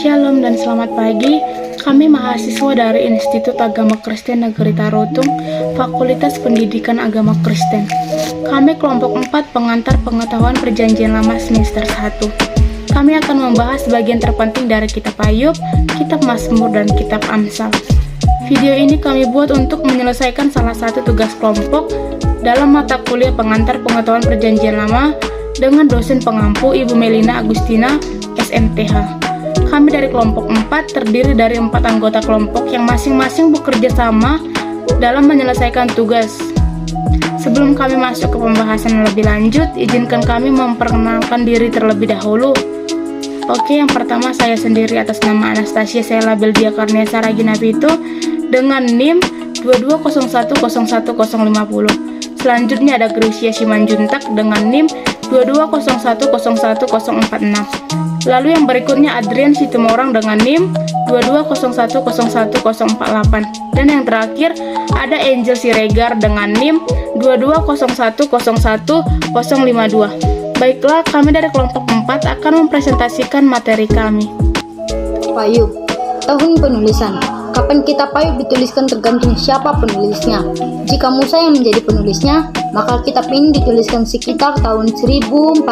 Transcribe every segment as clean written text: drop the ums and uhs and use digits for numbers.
Shalom dan selamat pagi. Kami mahasiswa dari Institut Agama Kristen Negeri Tarutung, Fakultas Pendidikan Agama Kristen. Kami kelompok 4 pengantar pengetahuan Perjanjian Lama semester 1. Kami akan membahas bagian terpenting dari Kitab Ayub, Kitab Mazmur, dan Kitab Amsal. Video ini kami buat untuk menyelesaikan salah satu tugas kelompok dalam mata kuliah pengantar pengetahuan Perjanjian Lama dengan dosen pengampu Ibu Melina Agustina, SMTH. Kami dari kelompok 4 terdiri dari 4 anggota kelompok yang masing-masing bekerja sama dalam menyelesaikan tugas. Sebelum kami masuk ke pembahasan lebih lanjut, izinkan kami memperkenalkan diri terlebih dahulu. Oke, yang pertama saya sendiri atas nama Anastasia, saya label Dia Karnia Saragina Pito dengan NIM 220101050. Selanjutnya ada Grisia Simanjuntak dengan NIM 220101046. Lalu yang berikutnya Adrian Situmorang dengan NIM 220101048. Dan yang terakhir ada Angel Siregar dengan NIM 220101052. Baiklah, kami dari kelompok 4 akan mempresentasikan materi kami. Ayub, tahun penulisan. Kapan kitab Ayub dituliskan tergantung siapa penulisnya. Jika Musa yang menjadi penulisnya, maka kitab ini dituliskan sekitar tahun 1440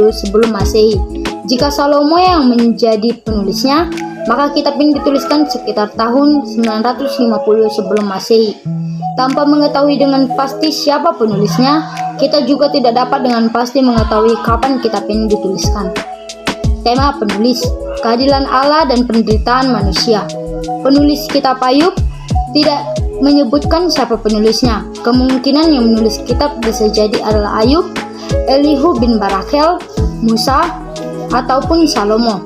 sebelum Masehi. Jika Salomo yang menjadi penulisnya, maka kitab ini dituliskan sekitar tahun 950 sebelum Masehi. Tanpa mengetahui dengan pasti siapa penulisnya, kita juga tidak dapat dengan pasti mengetahui kapan kitab ini dituliskan. Tema penulis, keadilan Allah dan penderitaan manusia. Penulis kitab Ayub tidak menyebutkan siapa penulisnya. Kemungkinan yang menulis kitab bisa jadi adalah Ayub, Elihu bin Barakel, Musa, ataupun Salomo.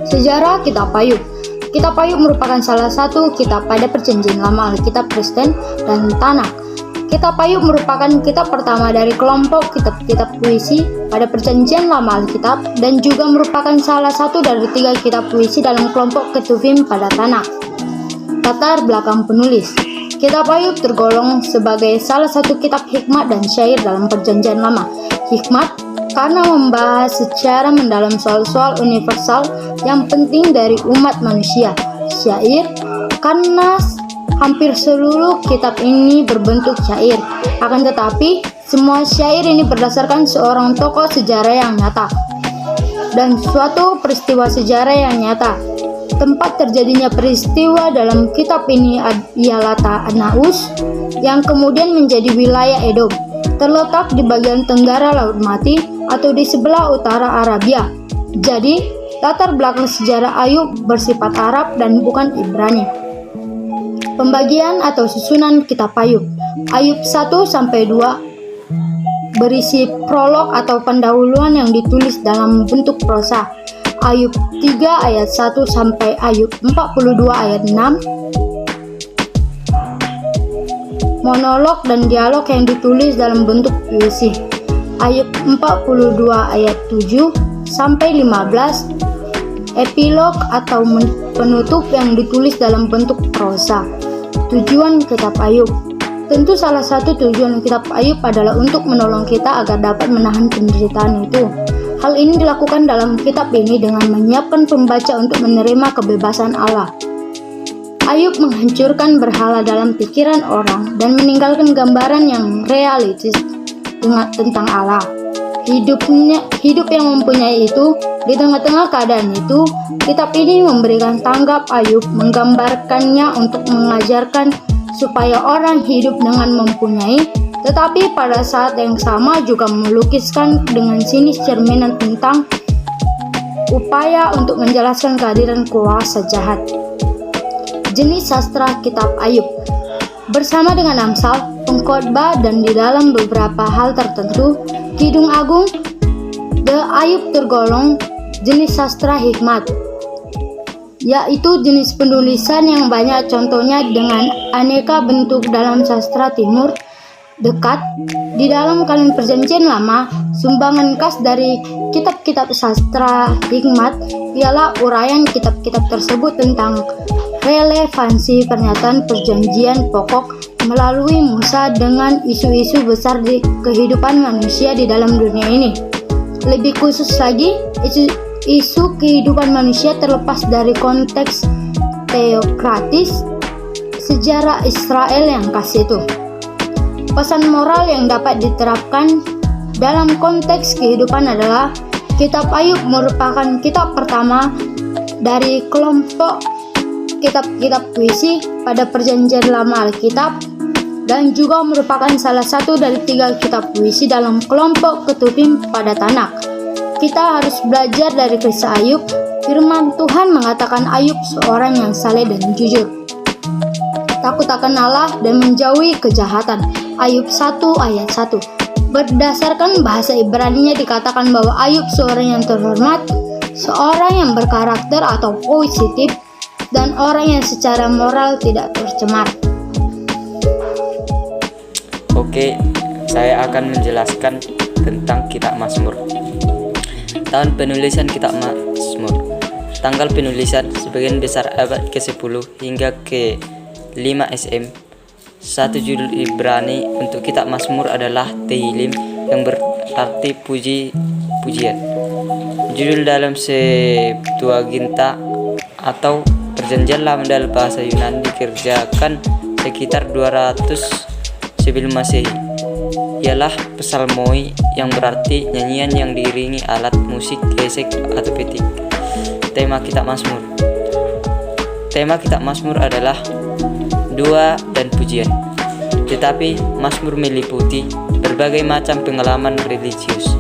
Sejarah kitab Ayub. Kitab Ayub merupakan salah satu kitab pada Perjanjian Lama Alkitab Kristen dan Tanakh. Kitab Ayub merupakan kitab pertama dari kelompok kitab-kitab puisi pada Perjanjian Lama Alkitab dan juga merupakan salah satu dari 3 kitab puisi dalam kelompok Ketuvim pada Tanakh. Latar belakang penulis. Kitab Ayub tergolong sebagai salah satu kitab hikmat dan syair dalam Perjanjian Lama. Hikmat karena membahas secara mendalam soal-soal universal yang penting dari umat manusia. Syair karena hampir seluruh kitab ini berbentuk syair. Akan tetapi, semua syair ini berdasarkan seorang tokoh sejarah yang nyata dan suatu peristiwa sejarah yang nyata. Tempat terjadinya peristiwa dalam kitab ini ialah Ta'anaus yang kemudian menjadi wilayah Edom, terletak di bagian tenggara Laut Mati atau di sebelah utara Arabia. Jadi, latar belakang sejarah Ayub bersifat Arab dan bukan Ibrani. Pembagian atau susunan kitab Ayub. Ayub 1-2 berisi prolog atau pendahuluan yang ditulis dalam bentuk prosa. Ayub 3 ayat 1 sampai Ayub 42 ayat 6. Monolog dan dialog yang ditulis dalam bentuk puisi. Ayub 42 ayat 7 sampai 15. Epilog atau penutup yang ditulis dalam bentuk prosa. Tujuan kitab Ayub. Tentu salah satu tujuan kitab Ayub adalah untuk menolong kita agar dapat menahan penderitaan itu. Hal ini dilakukan dalam kitab ini dengan menyiapkan pembaca untuk menerima kebebasan Allah. Ayub menghancurkan berhala dalam pikiran orang dan meninggalkan gambaran yang realistis tentang Allah. Hidup yang mempunyai itu. Di tengah-tengah keadaan itu, kitab ini memberikan tanggap Ayub, menggambarkannya untuk mengajarkan supaya orang hidup dengan mempunyai, tetapi pada saat yang sama juga melukiskan dengan sinis cerminan tentang upaya untuk menjelaskan kehadiran kuasa jahat. Jenis sastra kitab Ayub. Bersama dengan Amsal, Pengkhotbah, dan di dalam beberapa hal tertentu, Kidung Agung, The Ayub tergolong jenis sastra hikmat, yaitu jenis penulisan yang banyak contohnya dengan aneka bentuk dalam sastra timur dekat. Di dalam Kanon Perjanjian Lama, sumbangan khas dari kitab-kitab sastra hikmat ialah uraian kitab-kitab tersebut tentang relevansi pernyataan perjanjian pokok melalui Musa dengan isu-isu besar di kehidupan manusia di dalam dunia ini. Lebih khusus lagi, Isu kehidupan manusia terlepas dari konteks teokratis sejarah Israel yang khas itu. Pesan moral yang dapat diterapkan dalam konteks kehidupan adalah Kitab Ayub merupakan kitab pertama dari kelompok kitab-kitab puisi pada Perjanjian Lama Alkitab dan juga merupakan salah satu dari 3 kitab puisi dalam kelompok Ketuvim pada Tanakh. Kita harus belajar dari kisah Ayub. Firman Tuhan mengatakan Ayub seorang yang saleh dan jujur, takut akan Allah dan menjauhi kejahatan. Ayub 1 ayat 1. Berdasarkan bahasa Ibrani-nya dikatakan bahwa Ayub seorang yang terhormat, seorang yang berkarakter atau positif, dan orang yang secara moral tidak tercemar. Oke, saya akan menjelaskan tentang kitab Mazmur. Tahun penulisan kitab Mazmur. Tanggal penulisan sebagian besar abad ke-10 hingga ke-5 SM. Satu judul Ibrani untuk kitab Mazmur adalah Tehillim yang berarti puji-pujian. Judul dalam Septuaginta atau Perjanjian Lama dalam bahasa Yunani dikerjakan sekitar 200 sebelum Masehi. Ialah psalmoi yang berarti nyanyian yang diiringi alat musik gesek atau petik. Tema kitab Mazmur. Tema kitab Mazmur adalah doa dan pujian. Tetapi Mazmur meliputi berbagai macam pengalaman religius.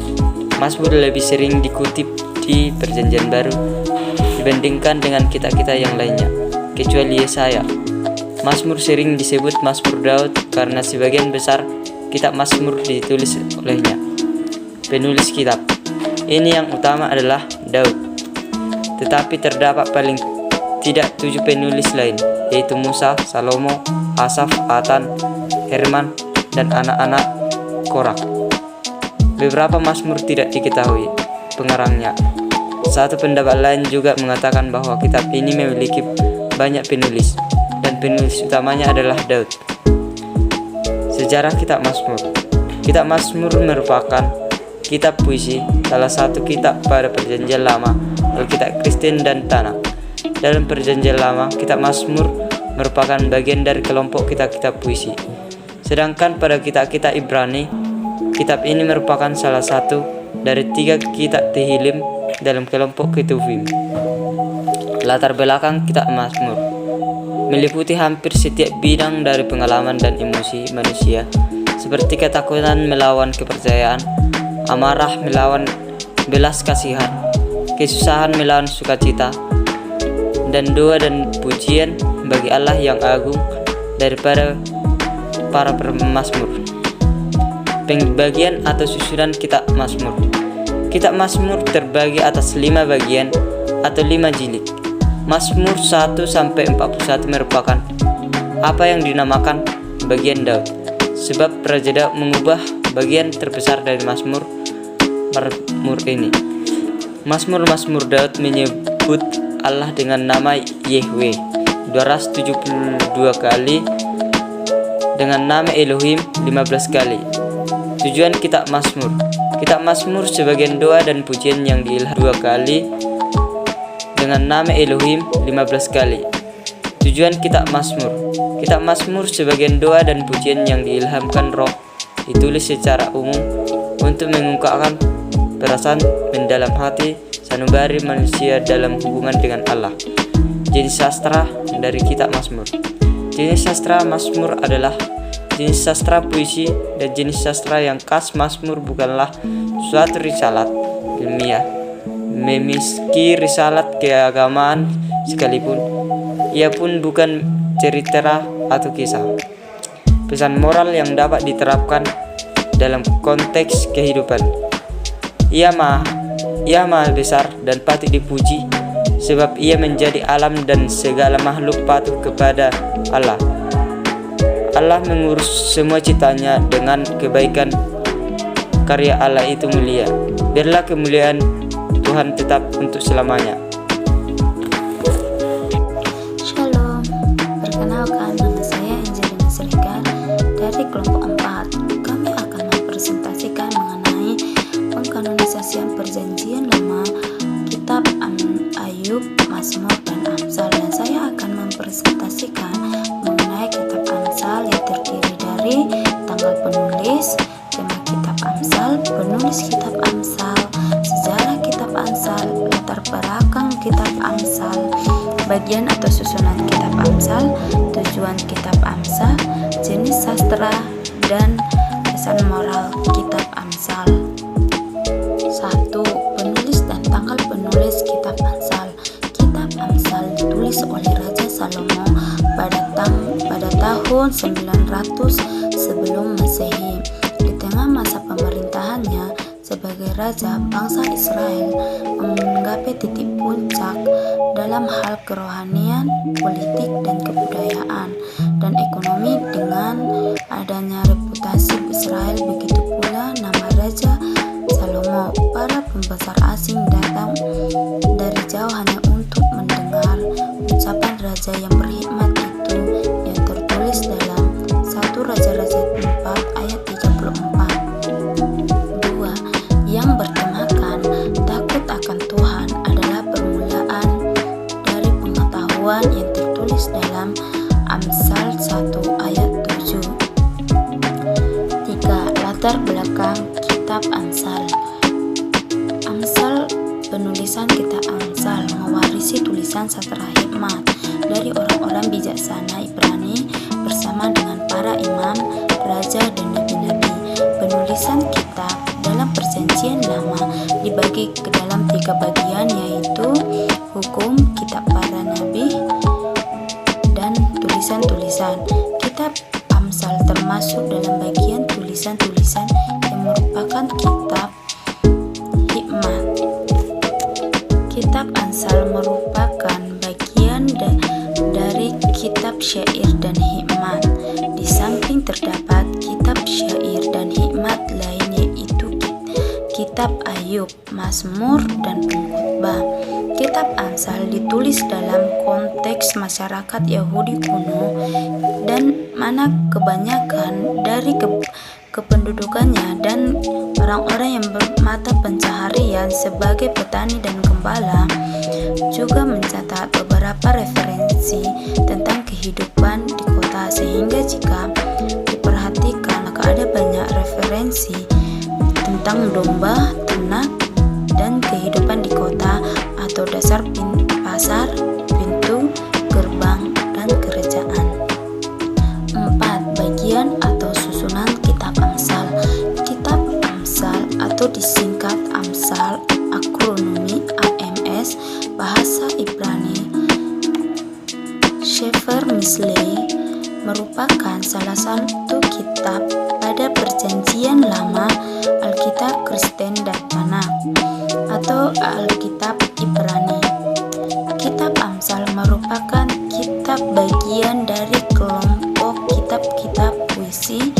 Mazmur lebih sering dikutip di Perjanjian Baru dibandingkan dengan kitab-kitab yang lainnya, kecuali Yesaya. Mazmur sering disebut Mazmur Daud karena sebagian besar kitab Mazmur ditulis olehnya. Penulis kitab ini yang utama adalah Daud, tetapi terdapat paling tidak 7 penulis lain, yaitu Musa, Salomo, Asaf, Atan, Herman, dan anak-anak Korah. Beberapa Mazmur tidak diketahui pengarangnya. Satu pendapat lain juga mengatakan bahwa kitab ini memiliki banyak penulis, dan penulis utamanya adalah Daud. Sejarah kitab Mazmur. Kitab Mazmur merupakan kitab puisi, salah satu kitab pada Perjanjian Lama, Alkitab Kristen dan Tanakh. Dalam Perjanjian Lama, kitab Mazmur merupakan bagian dari kelompok kitab-kitab puisi. Sedangkan pada kitab-kitab Ibrani, kitab ini merupakan salah satu dari 3 kitab Tehillim dalam kelompok Ketuvim. Latar belakang kitab Mazmur meliputi hampir setiap bidang dari pengalaman dan emosi manusia, seperti ketakutan melawan kepercayaan, amarah melawan belas kasihan, kesusahan melawan sukacita, dan doa dan pujian bagi Allah yang agung daripada para pemazmur. Pembagian atau susunan kitab Mazmur. Kitab Mazmur terbagi atas 5 bagian atau 5 jilid. Mazmur 1 sampai 41 merupakan apa yang dinamakan bagian Daud, sebab Raja Daud mengubah bagian terbesar dari Mazmur ini. Mazmur Daud menyebut Allah dengan nama Yahweh 272 kali, dengan nama Elohim 15 kali. Tujuan kitab Mazmur. Kitab Mazmur sebagian doa dan pujian yang diilham 2 kali, dengan nama Elohim 15 kali. Tujuan kitab Mazmur. Kitab Mazmur sebagian doa dan pujian yang diilhamkan Roh, ditulis secara umum untuk mengungkapkan perasaan mendalam hati sanubari manusia dalam hubungan dengan Allah. Jenis sastra dari kitab Mazmur. Jenis sastra Mazmur adalah jenis sastra puisi, dan jenis sastra yang khas Mazmur bukanlah suatu risalat ilmiah. Meski risalat keagamaan sekalipun, ia pun bukan cerita atau kisah. Pesan moral yang dapat diterapkan dalam konteks kehidupan. Ia maha besar dan patut dipuji, sebab ia menjadi alam dan segala makhluk patuh kepada Allah. Allah mengurus semua ciptanya dengan kebaikan. Karya Allah itu mulia. Biarlah kemuliaan Tuhan tetap untuk selamanya. Shalom, perkenalkan nama saya Angelina Selika dari kelompok 4. Kami akan mempresentasikan mengenai pengkanonisasian Perjanjian Lama kitab Ayub, Mazmur, dan Amsal, dan saya akan mempresentasikan mengenai kitab Amsal yang terdiri dari tanggal penulis, tema kitab Amsal, penulis kitab Amsal, sejarah kitab Amsal, latar belakang kitab Amsal, bagian atau susunan kitab Amsal, tujuan kitab Amsal, jenis sastra, dan pesan moral kitab Amsal. 1. Penulis dan tanggal penulis kitab Amsal. Kitab Amsal ditulis oleh Raja Salomo pada tahun 900 sebelum Masehi. Di tengah masa pemerintahannya sebagai raja, bangsa Israel menggapai titik puncak dalam hal kerohanian, politik, dan kebudayaan, dan ekonomi. Dengan adanya reputasi Israel, begitu pula nama Raja Salomo. Para pembesar asing datang dari jauh hanya untuk mendengar ucapan raja yang berhikmat itu, yang tertulis dalam 1 Raja-Raja 4 ayat 34. 2. Yang bertemakan takut akan Tuhan adalah permulaan dari pengetahuan, yang tertulis dalam Amsal 1 ayat 7. 3. Latar belakang kitab Amsal. Amsal, penulisan kitab Amsal mewarisi tulisan sastra hikmat dari orang-orang bijaksana Ibrani bersama dengan para imam, raja, dan nabi-nabi. Penulisan kitab dalam Perjanjian Lama dibagi ke dalam 3 bagian, yaitu hukum, kitab para nabi, dan tulisan-tulisan. Kitab Amsal termasuk dalam bagian tulisan-tulisan yang merupakan kitab hikmat. Kitab Amsal merupakan bagian dari kitab syair dan hikmat. Di samping terdapat kitab syair dan hikmat lain, yaitu kitab Ayub, Mazmur, dan Pengkhotbah. Kitab Amsal ditulis dalam konteks masyarakat Yahudi kuno, dan mana kebanyakan dari kependudukannya dan orang-orang yang bermata pencaharian sebagai petani dan gembala juga mencatat beberapa referensi tentang kehidupan di kota, sehingga jika diperhatikan maka ada banyak referensi tentang domba, ternak, dan kehidupan di kota atau dasar pasar, pintu, gerbang, dan kerajaan. 4. Bagian atau susunan kitab Amsal. Kitab Amsal atau disingkat Amsal, akronomi AMS, bahasa Ibrani Sefer Mishlei, merupakan salah satu kitab pada Perjanjian Lama, Alkitab Kristen dan Tanakh, atau Alkitab Ibrani. Kitab Amsal merupakan kitab bagian dari kelompok kitab-kitab puisi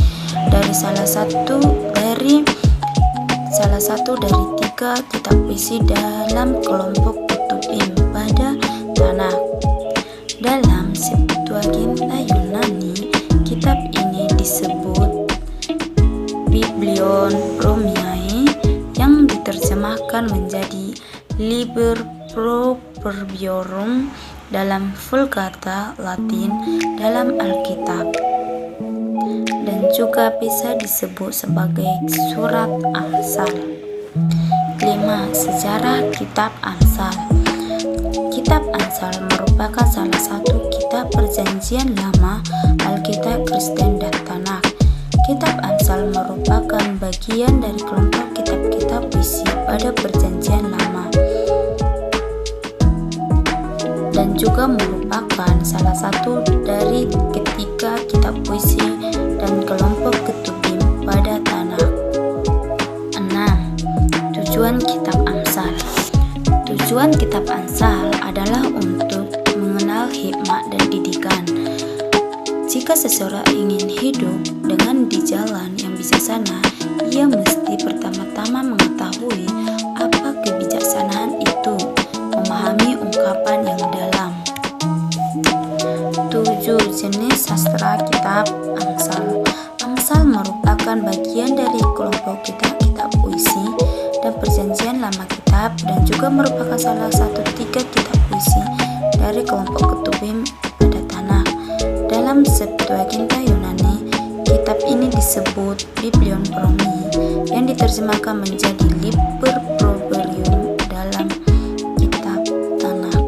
dari salah satu dari 3 kitab puisi dalam kelompok Ketubim pada Tanakh. Dalam Septuaginta Yunani, kitab ini disebut Biblion Romiae, yang diterjemahkan menjadi Liber Proverbiorum dalam Vulgata Latin dalam Alkitab, dan juga bisa disebut sebagai Surat Amsal. 5. Sejarah kitab Amsal. Kitab Amsal merupakan salah satu kitab Perjanjian Lama, Alkitab Kristen dan Tanakh. Kitab Amsal merupakan bagian dari kelompok kitab-kitab puisi pada Perjanjian Lama, dan juga merupakan salah satu dari ketiga kitab puisi dan kelompok Ketubim pada Tanakh. 6. Tujuan kitab Amsal. Tujuan kitab Amsal adalah untuk mengenal hikmat dan didikan. Jika seseorang ingin hidup dengan di jalan yang bijaksana, ia mesti pertama-tama mengetahui apa kebijaksanaan itu, memahami ungkapan yang dalam. 7. Jenis sastra kitab Amsal. Amsal merupakan bagian dari kelompok kitab-kitab puisi dan Perjanjian Lama Kitab dan juga merupakan salah satu 3 kitab puisi dari kelompok Ketubim pada Tanakh. Dalam Septuaginta Yunani, kitab ini disebut Biblion Promi yang diterjemahkan menjadi Liber Probrium dalam kitab Tanakh.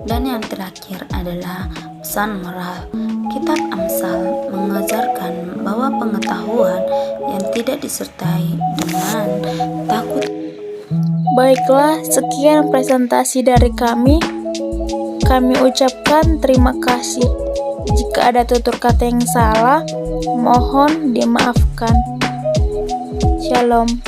Dan yang terakhir adalah pesan moral. Kitab Amsal mengajarkan bahwa pengetahuan yang tidak disertai dengan takut. Baiklah, sekian presentasi dari kami. Kami ucapkan terima kasih. Jika ada tutur kata yang salah, mohon dimaafkan. Shalom.